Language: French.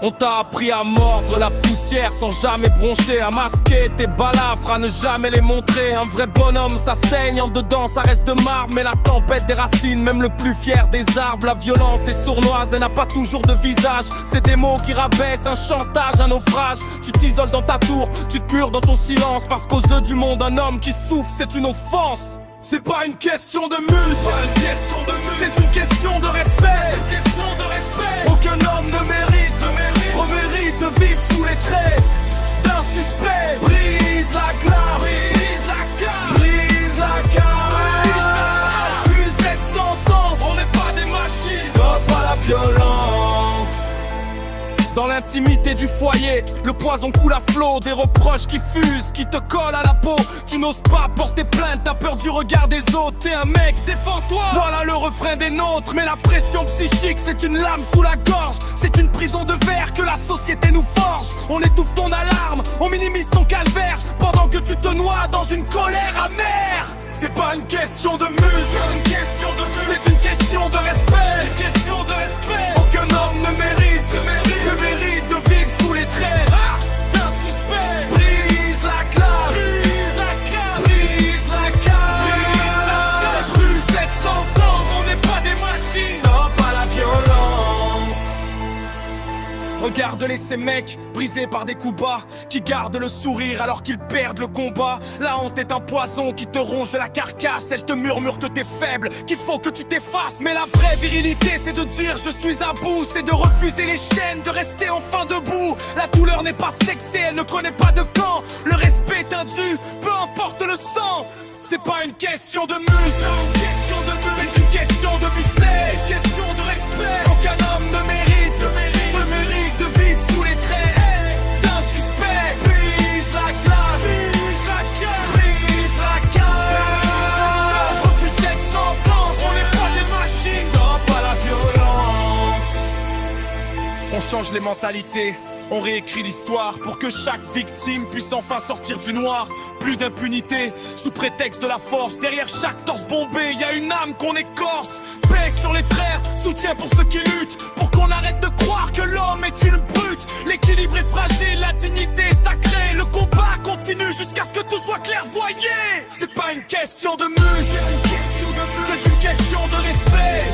On t'a appris à mordre la poussière sans jamais broncher, à masquer tes balafres, à ne jamais les montrer. Un vrai bonhomme, ça saigne en dedans, ça reste de marbre. Mais la tempête des racines, même le plus fier des arbres. La violence est sournoise, elle n'a pas toujours de visage. C'est des mots qui rabaissent, un chantage, un naufrage. Tu t'isoles dans ta tour, tu te mures dans ton silence. Parce qu'aux yeux du monde, un homme qui souffre, c'est une offense. C'est pas une question de muscle, c'est une question de respect. Aucun homme ne mérite de vivre sous les traits d'un suspect. Brise la glace, brise la cage. Plus cette sentence, on n'est pas des machines. Stop à la violence. Dans l'intimité du foyer, le poison coule à flot. Des reproches qui fusent, qui te collent à la peau. Tu n'oses pas porter plainte, t'as peur du regard des autres. T'es un mec, défends-toi. Voilà le refrain des nôtres. Mais la pression psychique, c'est une lame sous la gorge. C'est une prison de verre que la société nous forge. On étouffe ton alarme, on minimise ton calvaire, pendant que tu te noies dans une colère amère. C'est pas une question de muscle, c'est une question de respect. Aucun homme ne mérite de vivre sous les traits d'un suspect. Brise la glace, brise la cage. Rue cette sentence, on n'est pas des machines. Stop à la violence. Regarde-les ces mecs, brisés par des coups bas, qui gardent le sourire alors qu'ils perdent le combat. La honte est un poison qui te ronge la carcasse. Elle te murmure que t'es faible, qu'il faut que tu t'effaces. Mais la vraie virilité, c'est de dire je suis à bout. C'est de refuser les chaînes, de rester enfin debout. La douleur n'est pas sexée, elle ne connaît pas de camp. Le respect est un dû, peu importe le sang. C'est pas une question de muscle, c'est une question de business, une question de respect. Aucun homme ne mérite de vivre sous les traits d'un suspect. Brise la glace, brise la cage. Refuse cette sentence, on n'est pas des machines. Stop à la violence. On change les mentalités, on réécrit l'histoire pour que chaque victime puisse enfin sortir du noir. Plus d'impunité, sous prétexte de la force. Derrière chaque torse bombé, y a une âme qu'on écorce. Paix sur les frères, soutien pour ceux qui luttent. Pour qu'on arrête de croire que l'homme est une brute. L'équilibre est fragile, la dignité est sacrée. Le combat continue jusqu'à ce que tout soit clairvoyé. C'est pas une question de muscle, c'est une question de respect.